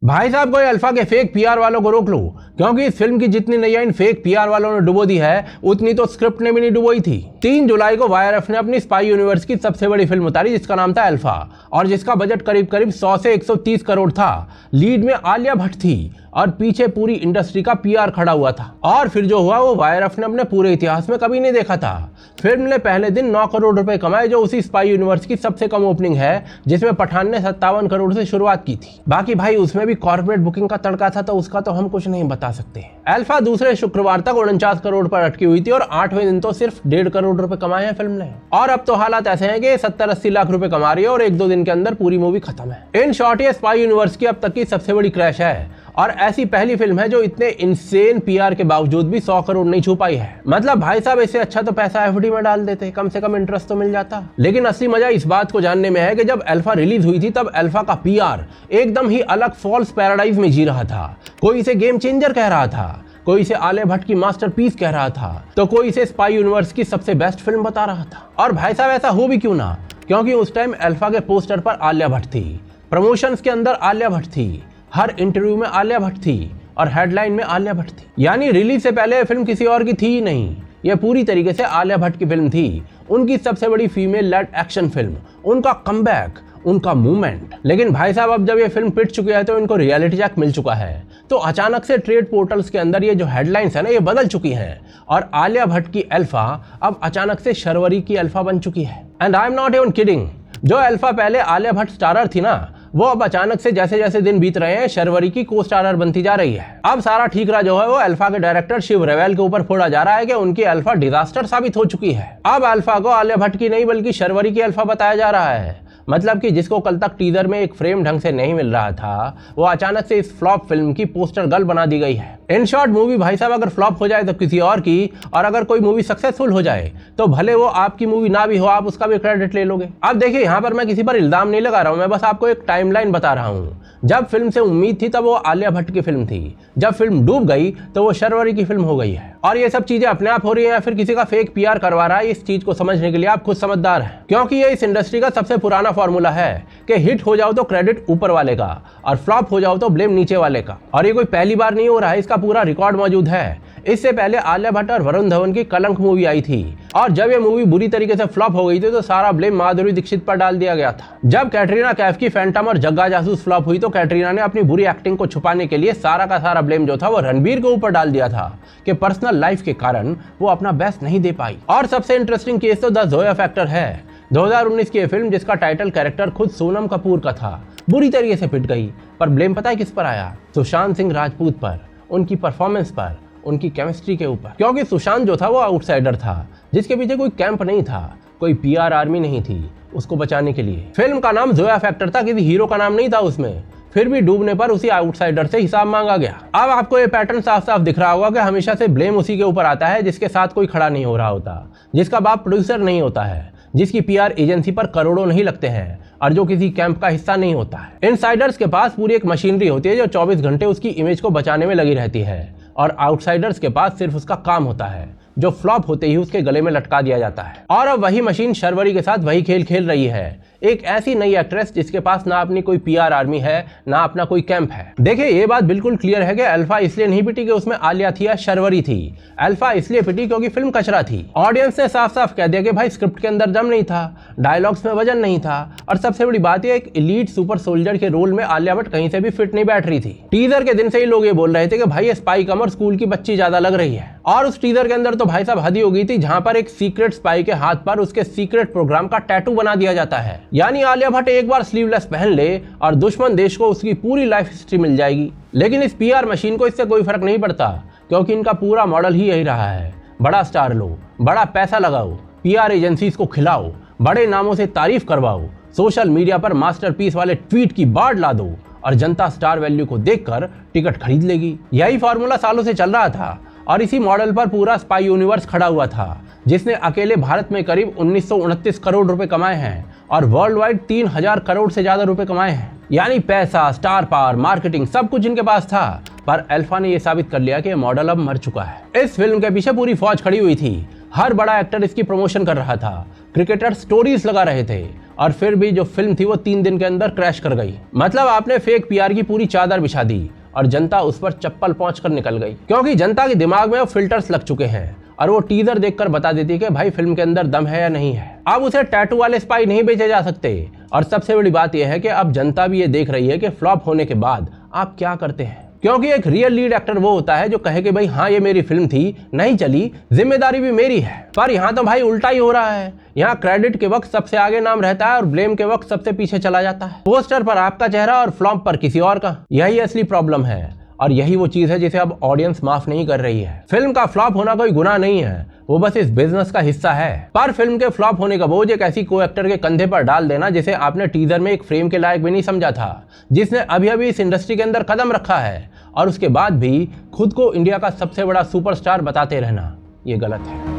भाई साहब कोई अल्फा के फेक पीआर वालों को रोक लो, क्योंकि इस फिल्म की जितनी नैया इन फेक पीआर वालों ने डुबो दी है उतनी तो स्क्रिप्ट ने भी नहीं डुबोई थी। 3 जुलाई को वाईआरएफ ने अपनी स्पाई यूनिवर्स की सबसे बड़ी फिल्म उतारी जिसका नाम था अल्फा, और जिसका बजट करीब 100 से 130 करोड़ था। लीड में आलिया भट्ट थी और पीछे पूरी इंडस्ट्री का पीआर खड़ा हुआ था। और फिर जो हुआ वो वाईआरएफ ने अपने पूरे इतिहास में कभी नहीं देखा था। फिल्म ने पहले दिन 9 करोड़ रुपए कमाए, जो उसी स्पाई यूनिवर्स की सबसे कम ओपनिंग है, जिसमें पठान ने 57 करोड़ से शुरुआत की थी। बाकी भाई उसमें भी कॉर्पोरेट बुकिंग का तड़का था, तो उसका तो हम कुछ नहीं बता सकते। अल्फा दूसरे शुक्रवार तक 49 करोड़ पर अटकी हुई थी और 8वें दिन तो सिर्फ 1.5 करोड़ रुपए कमाए हैं फिल्म ने। और अब तो हालात ऐसे हैं कि 70-80 लाख रुपए कमा रही है और 1-2 दिन के अंदर पूरी मूवी खत्म है। इन शॉर्ट ये स्पाई यूनिवर्स की अब तक की सबसे बड़ी क्रैश है और ऐसी पहली फिल्म है जो इतने इनसेन पीआर के बावजूद भी 100 करोड़ नहीं छू पाई है। मतलब भाई साहब इससे अच्छा तो पैसा एफडी में डाल देते, कम से कम इंटरेस्ट तो मिल जाता। लेकिन असली मजा इस बात को जानने में है कि जब अल्फा रिलीज हुई थी तब अल्फा का पीआर एकदम ही अलग फॉल्स पैराडाइज में जी रहा था। कोई इसे गेम चेंजर कह रहा था, कोई इसे आलिया भट्ट की मास्टरपीस कह रहा था, तो कोई इसे स्पाई यूनिवर्स की सबसे बेस्ट फिल्म बता रहा था। और भाई साहब ऐसा हो भी क्यों ना, क्योंकि उस टाइम अल्फा के पोस्टर पर आलिया भट्ट थी, प्रमोशंस के अंदर आलिया भट्ट थी, हर इंटरव्यू में आलिया भट्ट थी और हेडलाइन में आलिया भट्ट थी। यानी रिलीज से पहले फिल्म किसी और की थी ही नहीं, यह पूरी तरीके से आलिया भट्ट की फिल्म थी, उनकी सबसे बड़ी फीमेल लेड एक्शन फिल्म, उनका कमबैक, उनका मूवमेंट। लेकिन भाई साहब अब जब ये फिल्म पिट चुकी है तो इनको रियलिटी चेक मिल चुका है, तो अचानक से ट्रेड पोर्टल्स के अंदर ये जो हेडलाइंस है ना ये बदल चुकी हैं और आलिया भट्ट की अल्फा अब अचानक से शर्वरी की अल्फा बन चुकी है। And I am not even kidding, जो अल्फा पहले आलिया भट्ट स्टारर थी ना, वो अब अचानक से जैसे जैसे दिन बीत रहे हैं शर्वरी की को स्टारर बनती जा रही है। अब सारा ठीकरा जो है वो अल्फा के डायरेक्टर शिव रेवेल के ऊपर फोड़ा जा रहा है कि उनकी अल्फा डिजास्टर साबित हो चुकी है। अब अल्फा को आलिया भट्ट की नहीं बल्कि शर्वरी की अल्फा बताया जा रहा है। मतलब कि जिसको कल तक टीजर में एक फ्रेम ढंग से नहीं मिल रहा था, वो अचानक से इस फ्लॉप फिल्म की पोस्टर गर्ल बना दी गई है। इन शॉर्ट मूवी भाई साहब अगर फ्लॉप हो जाए तो किसी और की, और अगर कोई मूवी सक्सेसफुल हो जाए तो भले वो आपकी मूवी ना भी हो, आप उसका भी क्रेडिट ले लोगे। अब देखिए यहाँ पर मैं किसी पर इल्जाम नहीं लगा रहा हूँ, मैं बस आपको एक टाइमलाइन बता रहा हूँ। जब फिल्म से उम्मीद थी तब वो आलिया भट्ट की फिल्म थी, जब फिल्म डूब गई तो वो शर्वरी की फिल्म हो गई है। और ये सब चीजें अपने आप हो रही है या फिर किसी का फेक पीआर करवा रहा है, इस चीज को समझने के लिए आप खुद समझदार हैं, क्योंकि ये इस इंडस्ट्री का सबसे पुराना फॉर्मूला है कि हिट हो जाओ तो क्रेडिट ऊपर वाले का और फ्लॉप हो जाओ तो ब्लेम नीचे वाले का। और ये कोई पहली बार नहीं हो रहा है, इसका पूरा रिकॉर्ड मौजूद है। इससे पहले आलिया भट्ट और वरुण धवन की कलंक मूवी आई थी और जब ये मूवी बुरी तरीके से फ्लॉप हो गई थी तो सारा ब्लेम माधुरी दीक्षित पर डाल दिया गया था। जब कैटरीना कैफ की फैंटम और जग्गा जासूस फ्लॉप हुई तो कैटरीना ने अपनी बुरी एक्टिंग को छुपाने के लिए सारा का सारा ब्लेम जो था वो रणबीर के ऊपर डाल दिया था कि पर्सनल लाइफ के कारण वो अपना बेस्ट नहीं दे पाई। और सबसे इंटरेस्टिंग केस तो द जोया फैक्टर है। 2019 की फिल्म जिसका टाइटल कैरेक्टर खुद सोनम कपूर का था, बुरी तरीके से पिट गई। पर ब्लेम पता है किस पर आया? सुशांत सिंह राजपूत पर, उनकी परफॉर्मेंस पर, उनकी केमिस्ट्री के ऊपर। क्योंकि सुशांत जो था वो आउटसाइडर था, जिसके पीछे कोई कैंप नहीं था, कोई पीआर आर्मी नहीं थी उसको बचाने के लिए। फिल्म का नाम जोया फैक्टर था, किसी हीरो का नाम नहीं था उसमें। फिर भी डूबने पर उसी आउटसाइडर से हिसाब मांगा गया। अब आपको ये पैटर्न साफ साफ दिख रहा होगा कि हमेशा से ब्लेम उसी के ऊपर आता है जिसके साथ कोई खड़ा नहीं हो रहा होता, जिसका बाप प्रोड्यूसर नहीं होता है, जिसकी पीआर एजेंसी पर करोड़ों नहीं लगते हैं और जो किसी कैंप का हिस्सा नहीं होता है। इनसाइडर्स के पास पूरी एक मशीनरी होती है जो 24 घंटे उसकी इमेज को बचाने में लगी रहती है, और आउटसाइडर्स के पास सिर्फ उसका काम होता है जो फ्लॉप होते ही उसके गले में लटका दिया जाता है। और अब वही मशीन शर्वरी के साथ वही खेल खेल रही है, एक ऐसी नई एक्ट्रेस जिसके पास ना अपनी कोई पीआर आर्मी है ना अपना कोई कैंप है। देखिए ये बात बिल्कुल क्लियर है कि अल्फा इसलिए नहीं पिटी कि उसमें आलिया थी या शर्वरी थी, अल्फा इसलिए पिटी क्योंकि फिल्म कचरा थी। ऑडियंस ने साफ साफ कह दिया कि भाई स्क्रिप्ट के अंदर दम नहीं था, डायलॉग्स में वजन नहीं था, और सबसे बड़ी बात यह एक एलीट सुपर सोल्जर के रोल में आलिया भट्ट कहीं से भी फिट नहीं बैठ रही थी। टीजर के दिन से ही लोग ये बोल रहे थे कि भाई ये स्पाई कम और स्कूल की बच्ची ज्यादा लग रही है। और उस टीजर के अंदर तो भाई साहब हद ही हो गई थी, जहां पर एक सीक्रेट स्पाई के हाथ पर उसके सीक्रेट प्रोग्राम का टैटू बना दिया जाता है। यानी आलिया भट्ट एक बार स्लीवलेस पहन ले और दुश्मन देश को उसकी पूरी लाइफ हिस्ट्री मिल जाएगी। लेकिन इस पीआर मशीन को इससे कोई फर्क नहीं पड़ता, क्योंकि इनका पूरा मॉडल ही यही रहा है, बड़ा स्टार लो, बड़ा पैसा लगाओ, पीआर एजेंसीज को खिलाओ, बड़े नामों से तारीफ करवाओ, सोशल मीडिया पर मास्टरपीस वाले ट्वीट की बाढ़ ला दो और जनता स्टार वैल्यू को देखकर टिकट खरीद लेगी। यही फॉर्मूला सालों से चल रहा था और इसी मॉडल पर पूरा स्पाई यूनिवर्स खड़ा हुआ था, जिसने अकेले भारत में करीब 1929 करोड़ रुपए कमाए हैं और वर्ल्ड वाइड 3000 करोड़ से ज्यादा रुपए कमाए हैं। यानी पैसा, स्टार पावर, मार्केटिंग सब कुछ इनके पास था। पर अल्फा ने यह साबित कर लिया कि मॉडल अब मर चुका है। इस फिल्म के पीछे पूरी फौज खड़ी हुई थी, हर बड़ा एक्टर इसकी प्रमोशन कर रहा था, क्रिकेटर स्टोरीज लगा रहे थे, और फिर भी जो फिल्म थी वो 3 दिन के अंदर क्रैश कर गई। मतलब आपने फेक पीआर की पूरी चादर बिछा दी और जनता उस पर चप्पल पहुंच कर निकल गई, क्योंकि जनता के दिमाग में वो फिल्टर्स लग चुके हैं और वो टीजर देखकर बता देती है कि भाई फिल्म के अंदर दम है या नहीं है। अब उसे टैटू वाले स्पाई नहीं बेचे जा सकते। और सबसे बड़ी बात यह है कि अब जनता भी ये देख रही है कि फ्लॉप होने के बाद आप क्या करते हैं, क्योंकि एक रियल लीड एक्टर वो होता है जो कहे कि भाई हाँ ये मेरी फिल्म थी, नहीं चली, जिम्मेदारी भी मेरी है। पर यहाँ तो भाई उल्टा ही हो रहा है। यहाँ क्रेडिट के वक्त सबसे आगे नाम रहता है और ब्लेम के वक्त सबसे पीछे चला जाता है। पोस्टर पर आपका चेहरा और फ्लॉप पर किसी और का। यही असली प्रॉब्लम है और यही वो चीज है जिसे अब ऑडियंस माफ नहीं कर रही है। फिल्म का फ्लॉप होना कोई गुनाह नहीं है, वो बस इस बिजनेस का हिस्सा है। पर फिल्म के फ्लॉप होने का बोझ एक ऐसी को एक्टर के कंधे पर डाल देना जिसे आपने टीजर में एक फ्रेम के लायक भी नहीं समझा था, जिसने अभी अभी इस इंडस्ट्री के अंदर कदम रखा है, और उसके बाद भी खुद को इंडिया का सबसे बड़ा सुपरस्टार बताते रहना, ये गलत है।